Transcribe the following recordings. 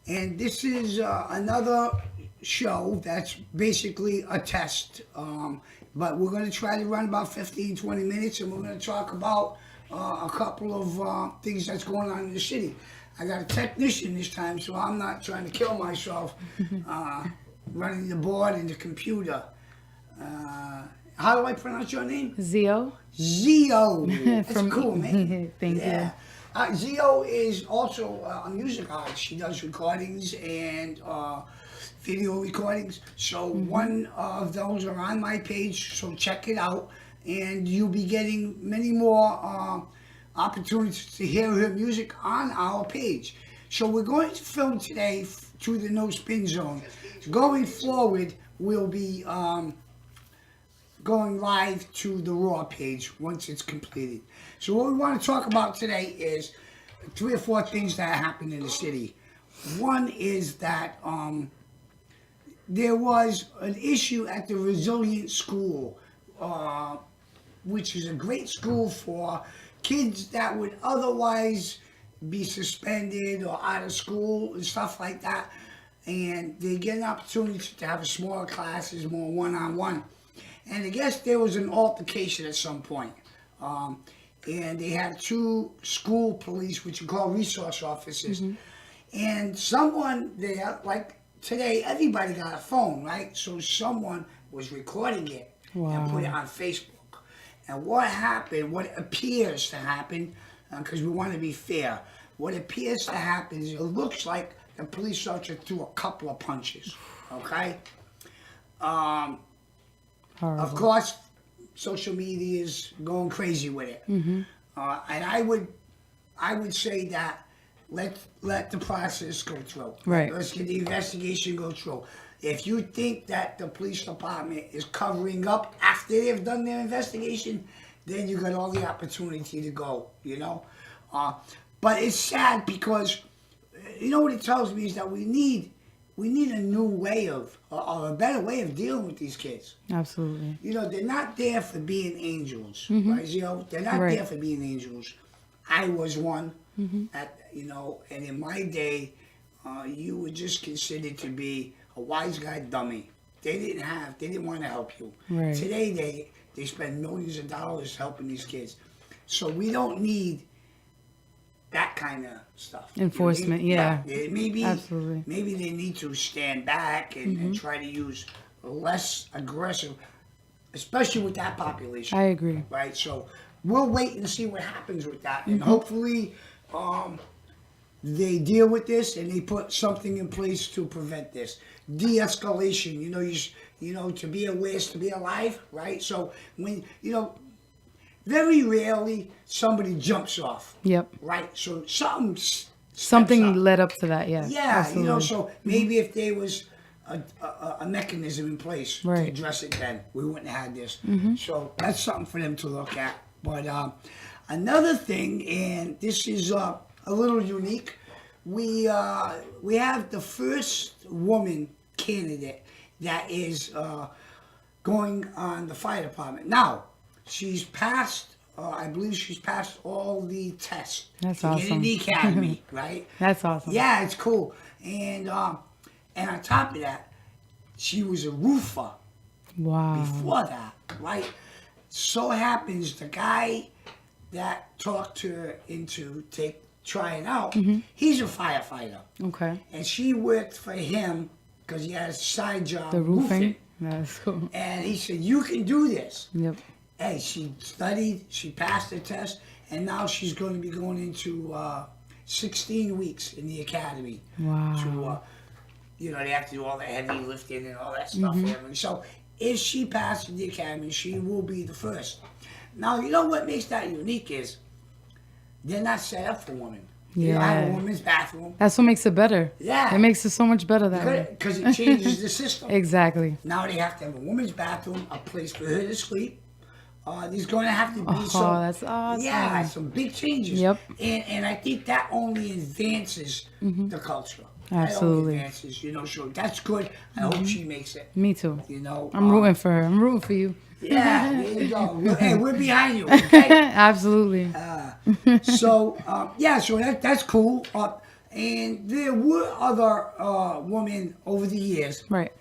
And this is another show that's basically a test. But we're going to try to run about 15, 20 minutes, and we're going to talk about a couple of things that's going on in the city. I got a technician this time, so I'm not trying to kill myself running the board and the computer. How do I pronounce your name? Zio. Zio. That's cool, man. Thank you. Zio is also a music artist. She does recordings and video recordings. So one of those are on my page, so check it out. And you'll be getting many more opportunities to hear her music on our page. So we're going to film today to the No Spin Zone. Going forward, we'll be going live to the Raw page once it's completed. So what we want to talk about today is 3 or 4 things that happened in the city. One is that there was an issue at the Resilient School, which is a great school for kids that would otherwise be suspended or out of school and stuff like that. And they get an opportunity to have smaller classes, more one-on-one. And I guess there was an altercation at some point. And they had 2 school police, which you call resource officers. And someone there, like today, everybody got a phone, right? So someone was recording it and put it on Facebook. And what happened, what appears to happen, because we want to be fair, what appears to happen is it looks like the police officer threw a couple of punches, okay? Of course, social media is going crazy with it. And I would say that let the process go through. Right. Let's get the investigation go through. If you think that the police department is covering up after they've done their investigation, then you got all the opportunity to go, you know? But it's sad because, you know what it tells me is that we need a new way of, or a better way of dealing with these kids. Absolutely. You know, they're not there for being angels, right? You know, they're not there for being angels. I was one, and in my day, you were just considered to be a wise guy dummy. They didn't want to help you. Right. Today, they spend millions of dollars helping these kids. So we don't need that kind of stuff. Enforcement, Maybe absolutely. Maybe they need to stand back and try to use less aggressive, especially with that population. I agree. Right, so we'll wait and see what happens with that, and hopefully, they deal with this and they put something in place to prevent this de-escalation. You know, to be aware is to be alive, right? So when very rarely somebody jumps off. Yep. Right? So something led up to that, yeah. Yeah, Absolutely. So maybe if there was a mechanism in place to address it then, we wouldn't have had this. So that's something for them to look at. But another thing, and this is a little unique, we have the first woman candidate that is going on the fire department. Now, she's passed, I believe she's passed all the tests. That's to get in awesome. the academy, right? That's awesome. Yeah, it's cool. And on top of that, she was a roofer Wow. before that, right? So happens the guy that talked her into trying out, he's a firefighter. Okay. And she worked for him because he had a side job The roofing. That's cool. And he said, you can do this. Yep. Hey, she studied, she passed the test, and now she's going to be going into 16 weeks in the academy. Wow. To, they have to do all the heavy lifting and all that stuff. And so if she passes the academy, she will be the first. Now, you know what makes that unique is they're not set up for women. They don't have a women's bathroom. That's what makes it better. Yeah. It makes it so much better that way. Because it changes the system. Exactly. Now they have to have a women's bathroom, a place for her to sleep. There's going to have to be that's awesome. Yeah, some big changes. Yep. And I think that only advances the culture. Absolutely. That only advances, so that's good. I hope she makes it. Me too. I'm rooting for her. I'm rooting for you. Yeah, there you go. Hey, we're behind you, okay? Absolutely. So that's cool. And there were other women over the years, Right.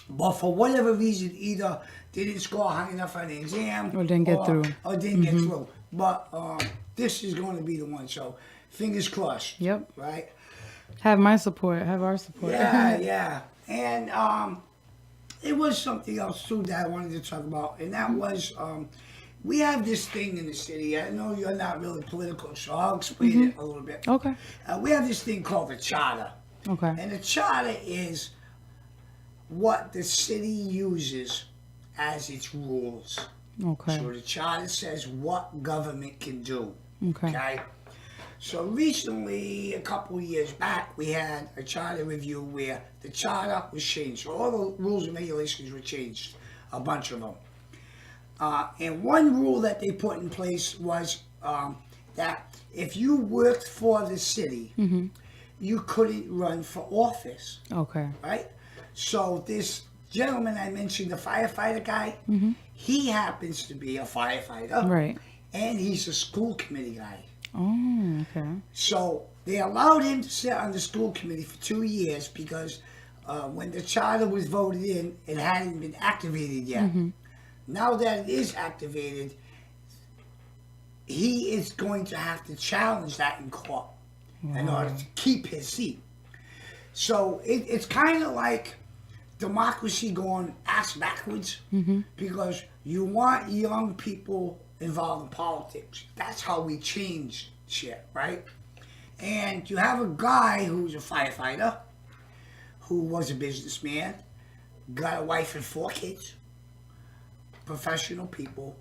but for whatever reason, either they didn't score high enough on the exam, Or didn't get through. or didn't get through. But this is going to be the one. So fingers crossed. Yep. Right. Have my support. Have our support. Yeah, yeah. And it was something else too that I wanted to talk about, and that was we have this thing in the city. I know you're not really political, so I'll explain it a little bit. Okay. We have this thing called the charter, Okay. and the charter is what the city uses as its rules. Okay. So the charter says what government can do. Okay. So recently, a couple of years back, we had a charter review where the charter was changed. So all the rules and regulations were changed, a bunch of them. And one rule that they put in place was that if you worked for the city, you couldn't run for office, Okay. right? So this gentleman I mentioned, the firefighter guy, he happens to be a firefighter, Right. and he's a school committee guy. Oh, okay. So they allowed him to sit on the school committee for 2 years because when the charter was voted in, it hadn't been activated yet. Now that it is activated, he is going to have to challenge that in court in order to keep his seat. So it's kind of like democracy going ass backwards because you want young people involved in politics. That's how we change shit, right? And you have a guy who's a firefighter, who was a businessman, got a wife and 4 kids, professional people,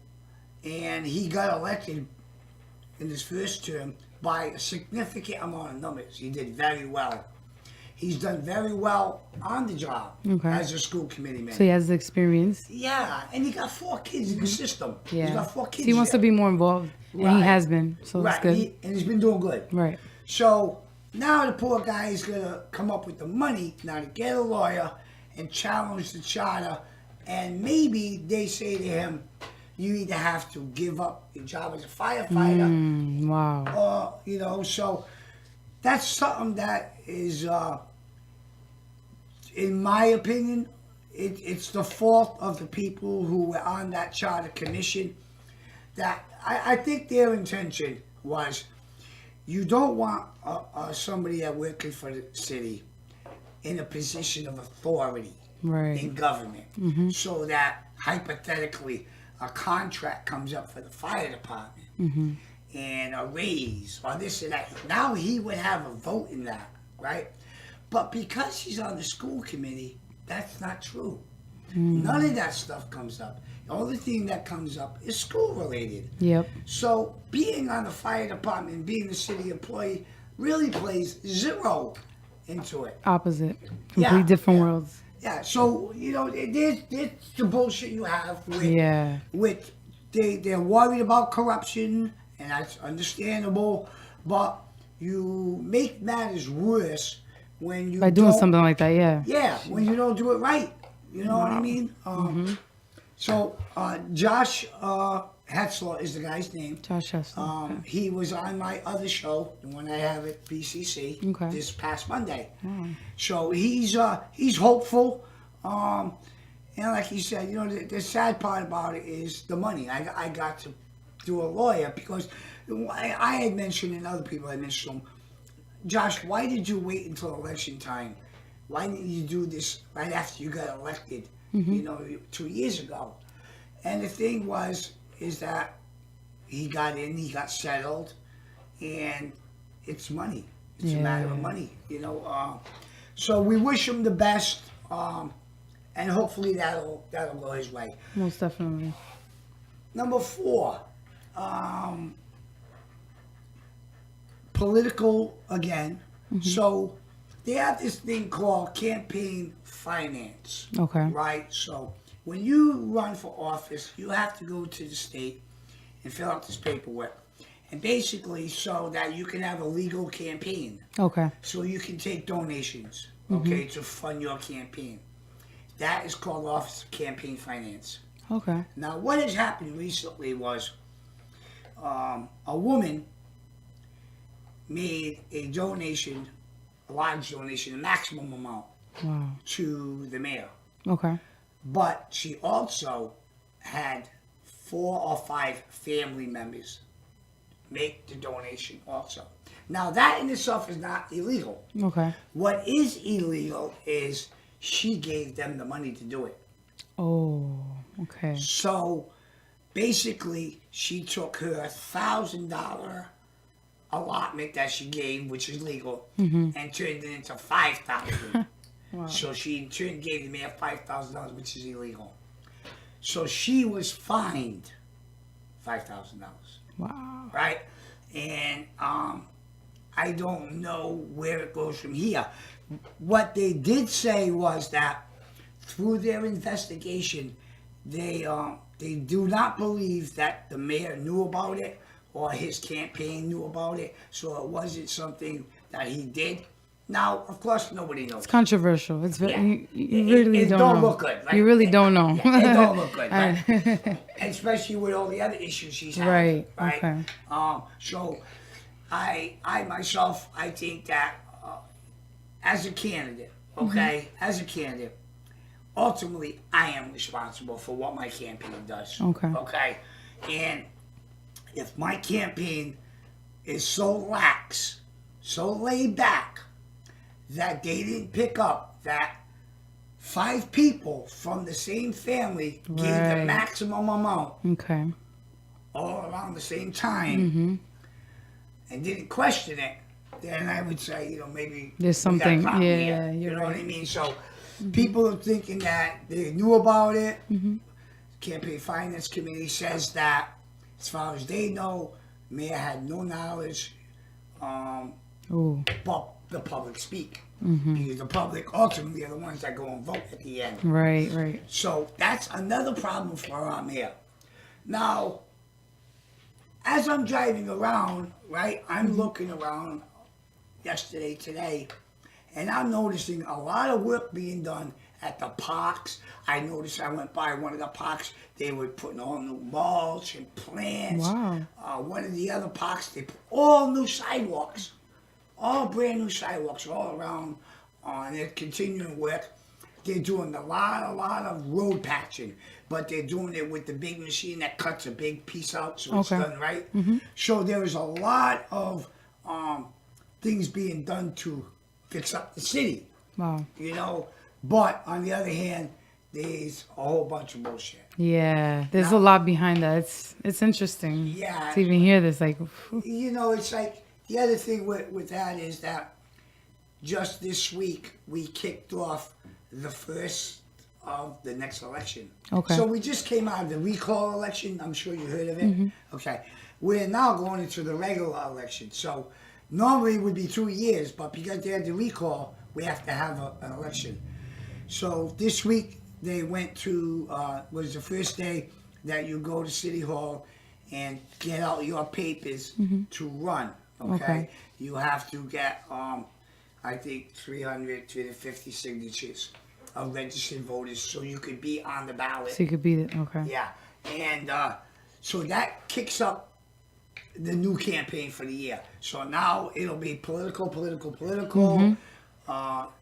and he got elected in his first term by a significant amount of numbers. He did very well. He's done very well on the job as a school committee man. So he has the experience. Yeah, and he got 4 kids in the system. Yeah. He's got 4 So kids. he wants to be more involved, and Right. he has been. So that's good. And he's been doing good. Right. So now the poor guy is gonna come up with the money now to get a lawyer and challenge the charter, and maybe they say to him, you either have to give up your job as a firefighter, Wow. or so that's something that is, in my opinion, it's the fault of the people who were on that charter commission. That I think their intention was, you don't want somebody that working for the city in a position of authority Right. in government, so that hypothetically a contract comes up for the fire department and a raise or this and that. Now he would have a vote in that, right? But because he's on the school committee, that's not true. None of that stuff comes up. The only thing that comes up is school related. Yep. So being on the fire department and being a city employee really plays zero into it. Opposite. Yeah, Complete different yeah. worlds. Yeah, so there's the bullshit you have with Yeah. they're worried about corruption, and that's understandable, but you make matters worse when you By doing don't- something like that, yeah. Yeah, when you don't do it right. You know what I mean? So Josh Hetzler is the guy's name. Josh Hester. He was on my other show, the one I have at BCC, Okay. this past Monday. So he's hopeful, and like he said, the sad part about it is the money. I got to do a lawyer because I had mentioned, and other people had mentioned, Josh, why did you wait until election time? Why didn't you do this right after you got elected? 2 years ago. And the thing is that he got in, he got settled, and it's money. It's a matter of money, So we wish him the best, and hopefully that'll go his way. Most definitely. Number 4, political again. So they have this thing called campaign finance. Okay. Right? So when you run for office, you have to go to the state and fill out this paperwork. And basically so that you can have a legal campaign. Okay. So you can take donations, okay, to fund your campaign. That is called Office of Campaign Finance. Okay. Now, what has happened recently was a woman made a donation large donation, a maximum amount Wow. to the mayor. Okay. But she also had 4 or 5 family members make the donation also. Now that in itself is not illegal. Okay. What is illegal is she gave them the money to do it. Oh. Okay. So basically, she took her $1,000 allotment that she gave, which is legal, and turned it into $5,000. Wow. So she in turn gave the mayor $5,000, which is illegal. So she was fined $5,000, Wow. right? And I don't know where it goes from here. What they did say was that through their investigation, they do not believe that the mayor knew about it or his campaign knew about it, so it wasn't something that he did. Now, of course, nobody knows. It's controversial. It's very. Yeah. You really It don't don't know. look good, right? You really don't know. Yeah, it don't look good, right? Especially with all the other issues she's had. Right, Right. okay. So, I myself, I think that as a candidate, okay, as a candidate, ultimately I am responsible for what my campaign does. Okay. Okay. And if my campaign is so lax, so laid back, that they didn't pick up that 5 people from the same family gave the Right. maximum amount Okay. all around the same time and didn't question it, then I would say, maybe There's we got a something- problem yeah, here. you're You know what I right. mean? So people are thinking that they knew about it. Campaign Finance Committee says that, as far as they know, Mayor had no knowledge, Ooh. but the public speak. Because the public ultimately are the ones that go and vote at the end. Right. Right. So that's another problem for our mayor. Now, as I'm driving around, right, I'm looking around yesterday, today, and I'm noticing a lot of work being done at the parks. I noticed I went by one of the parks, they were putting all new mulch and plants. Wow. One of the other parks, they put all new sidewalks. All brand new sidewalks all around, and they're continuing work. They're doing a lot of road patching, but they're doing it with the big machine that cuts a big piece out, so it's Okay. done right. So there is a lot of things being done to fix up the city, Wow. But on the other hand, there's a whole bunch of bullshit. Yeah. There's a lot behind that. It's interesting. Yeah. To even hear this, like. Whew. It's like the other thing with that is that just this week we kicked off the first of the next election. Okay. So we just came out of the recall election. I'm sure you heard of it. Okay. We're now going into the regular election. So normally it would be 2 years, but because they had the recall, we have to have an election. So this week they went to, was the first day that you go to City Hall and get out your papers to run. Okay. You have to get, I think 350 signatures of registered voters so you could be on the ballot. So you could be. Okay. Yeah. And so that kicks up the new campaign for the year. So now it'll be political.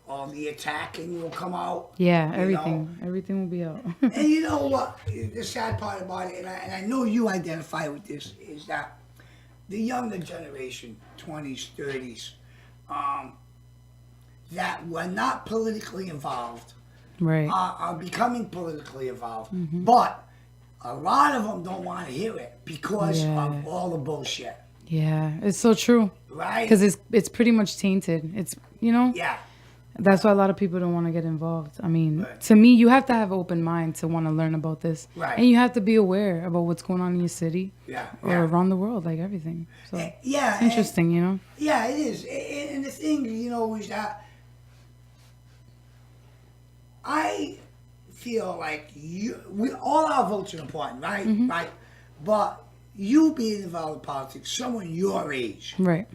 All the attacking will come out. Yeah. you Everything. Everything will be out. know. And you know what? The sad part about it, and I know you identify with this, is that the younger generation, 20s, 30s, that were not politically involved Right. are becoming politically involved. But a lot of them don't want to hear it because Yeah. of all the bullshit, Yeah. It's so true. right? Because it's pretty much tainted. It's Yeah, That's why a lot of people don't want to get involved. I mean, Right. to me, you have to have an open mind to want to learn about this. Right. And you have to be aware about what's going on in your city yeah, or yeah. around the world, like everything. So Yeah, it's interesting, you know? Yeah, it is. And the thing, is that I feel like all our votes are important, right? Right. But you being involved in politics, someone your age, Right.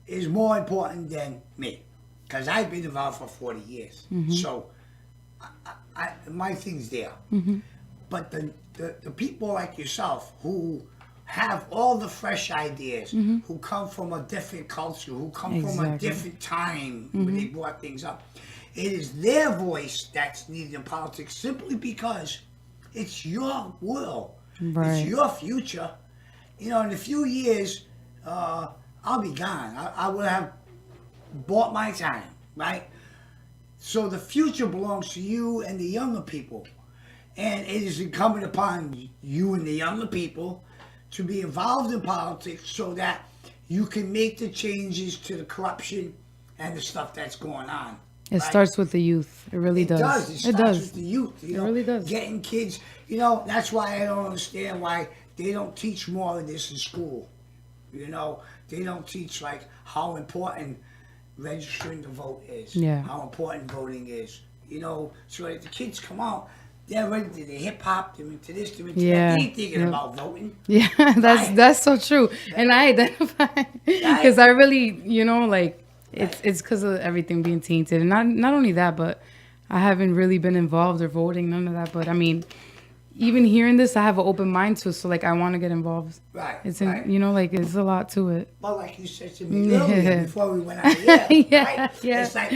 is more important than me. Because I've been involved for 40 years. So my thing's there. But the people like yourself who have all the fresh ideas, who come from a different culture, who come from a Exactly. different time when they brought things up. It is their voice that's needed in politics simply because it's your world. Right. It's your future. You know, in a few years, I'll be gone. I will have bought my time, right? So the future belongs to you and the younger people. And it is incumbent upon you and the younger people to be involved in politics so that you can make the changes to the corruption and the stuff that's going on. It right? starts with the youth. It really It does. does. It It starts does. with the youth. You know, really does. Getting kids. You know, that's why I don't understand why they don't teach more of this in school. You know, they don't teach like how important registering to vote is. Yeah. How important voting is. You know, so that the kids come out, they're ready to the hip hop, they're into this, they're into Yeah. that. They ain't thinking Yep. about voting. Yeah, Right. that's so true. And I identify because I really, you know, like it's because of everything being tainted, and not only that, but I haven't really been involved or voting, none of that. But I mean, even hearing this, I have an open mind to, so like I want to get involved. Right. It's right. you know, like it's a lot to it. But like you said to me earlier, Yeah. before we went out of here, Yeah, right? yeah. It's like,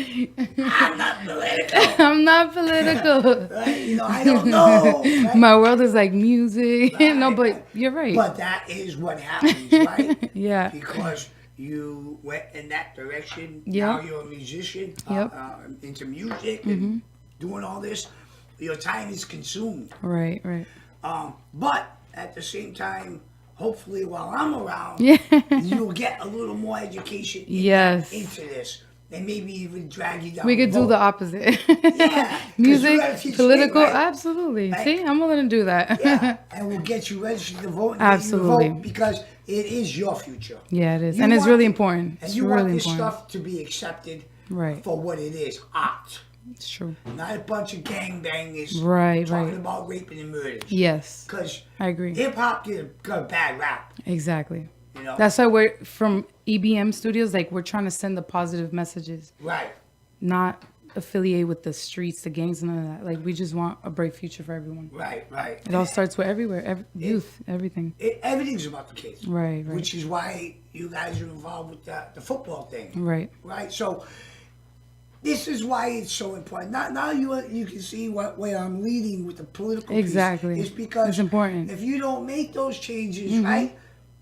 I'm not political. I'm not political. Right? You know, I don't know. Right? My world is like music. No, Right. but you're right. But that is what happens, right? Yeah. Because you went in that direction. Yeah. Now you're a musician, Yep. into music and doing all this. Your time is consumed. Right, right. But at the same time, hopefully while I'm around, Yeah. you'll get a little more education Yes. into this. And maybe even drag you down. We could do vote. the opposite. Yeah, 'cause you Music, gotta teach political, me, right? absolutely. Right. See, I'm willing to do that. Yeah, and we'll get you registered to vote and get you to Absolutely. vote because it is your future. Yeah, it is. You And it's want really it- important. And It's you really want this important. stuff to be accepted Right. for what it is, art. It's true. Not a bunch of gangbangers Right, talking right. about raping and murders. Yes, Because I agree. hip-hop got a bad rap, Exactly. you know? That's why we're from EBM Studios, like we're trying to send the positive messages, right. not affiliate with the streets, the gangs, none of that. Like we just want a bright future for everyone. Right, right. It all starts with everywhere, youth, everything. Everything's about the kids. Right, right. Which is why you guys are involved with the football thing. Right. Right? So this is why it's so important. Now you can see where I'm leading with the political Exactly. piece. It's because It's important. if you don't make those changes, right,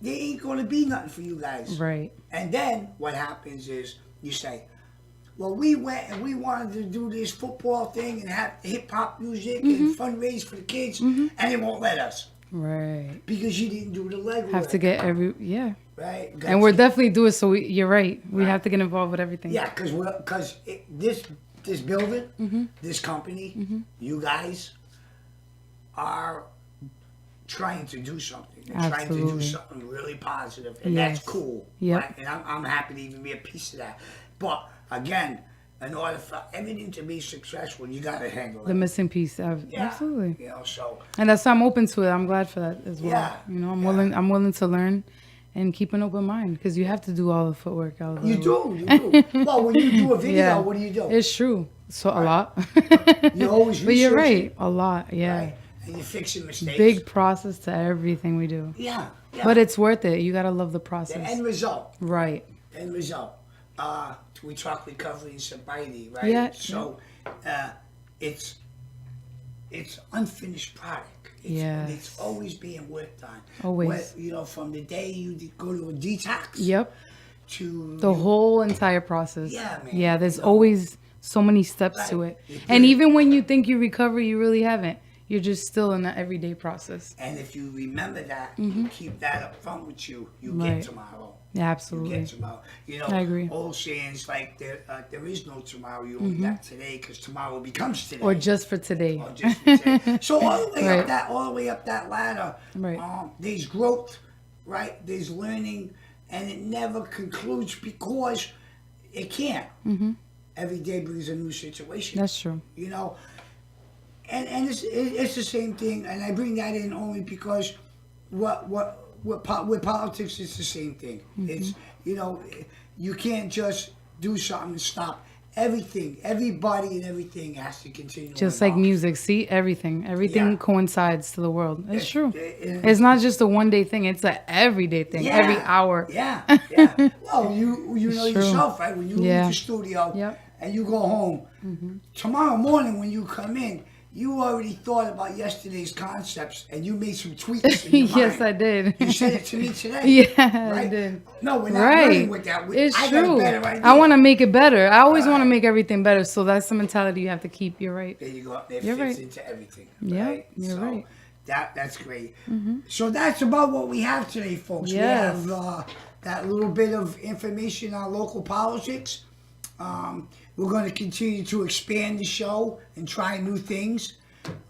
there ain't going to be nothing for you guys. Right. And then what happens is you say, well, we went and we wanted to do this football thing and have hip hop music and fundraise for the kids, and they won't let us Right. because you didn't do the legwork. Have to get yeah. right. And we're definitely doing so. You're right. We have to get involved with everything. Yeah, because this building, this company, you guys are trying to do something. They're trying to do Absolutely. something really positive, and Yes. that's cool. Yep. Right? And I'm happy to even be a piece of that. But again, in order for everything to be successful, you got to handle The it. missing piece. Yeah. Absolutely. You know, so And that's why I'm open to it. I'm glad for that as well. Yeah, You know, I'm yeah. willing. I'm willing to learn, and keep an open mind because you have to do all the footwork out of you do. Well, when you do a video, Yeah. what do you do? It's true. So a lot. You always But you're research right. it, A lot. Yeah. right? And you're fixing mistakes. Big process to everything we do. Yeah. Yeah. But it's worth it. You gotta love the the process. end result. Right. End result. We talk recovery and sobriety, right? Yeah. So it's unfinished product. Yes. It's always being worked on. Always. You know, from the day you go to a detox Yep. to The whole entire process. Yeah, man. Yeah. There's No. always so many steps to Right. it. You And do it. even when you think you recover, you really haven't. You're just still in the everyday process. and if you remember that, you keep that up front with you, you Mm-hmm. Right. get tomorrow. Yeah, You absolutely. get tomorrow. You know, I agree. old sayings like there is no tomorrow. You only got today because tomorrow becomes today. Or just for today. Or just for today. So all the way Right. all the way up that ladder, Right. there's growth, right? There's learning, and it never concludes because it can't. Every day brings a new situation. That's true. You know, and it's the same thing, and I bring that in only because with politics it's the same thing. It's you know, you can't just do something and stop. everything, everybody and everything has to continue. Just on like up. music. See, everything Yeah. coincides to the world. It's true. it- It's not just a one day thing. It's an everyday thing. Yeah, Every hour. Yeah, yeah. Well, you know It's true. yourself, right? When you Yeah. leave the studio Yep. and you go home, tomorrow morning when you come in, you already thought about yesterday's concepts and you made some tweaks in your Yes, mind. I did. You said it to me today. Yeah, right? I did. No, we're not Right. running with that. It's I got a true. better idea. I want to make it better. I always want to Right. make everything better. So that's the mentality you have to keep. You're right. There you go. It You're fits right. into everything. Yeah, right? you're so right. That's great. So that's about what we have today, folks. Yes. We have that little bit of information on local politics. We're going to continue to expand the show and try new things.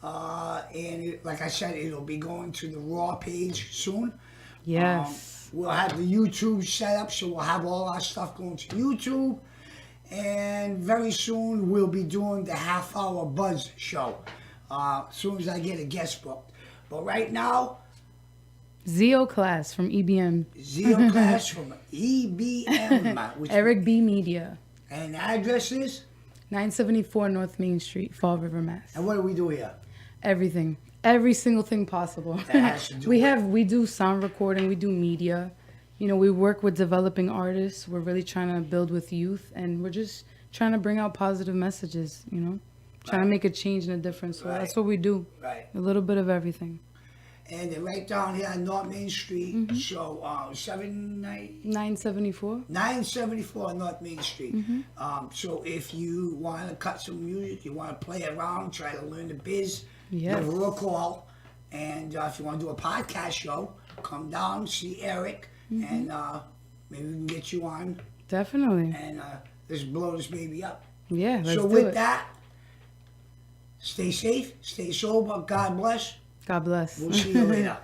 Like I said, it'll be going to the Raw page soon. Yes. We'll have the YouTube set up, so we'll have all our stuff going to YouTube. And very soon we'll be doing the half-hour Buzz show. As soon as I get a guest booked. But right now, Zio class from EBM. Zio Class from EBM, which, Eric B. Media. and the address is. 974 North Main Street, Fall River, Mass. And what do we do here? Everything. Every single thing possible. That has to do we do sound recording, we do media. You know, we work with developing artists. We're really trying to build with youth, and we're just trying to bring out positive messages, you know? Trying to make a change and a difference. So Right. that's what we do. Right. A little bit of everything. And they're right down here on North Main Street. So 974 North Main Street. So if you want to cut some music, you want to play around, try to learn the biz, Yes. give her a call. And if you want to do a podcast show, come down, see Eric, and maybe we can get you on Definitely. and let's blow this baby up. Yeah, let's So do with it. that, stay safe, stay sober, God bless. God bless. We'll see you later.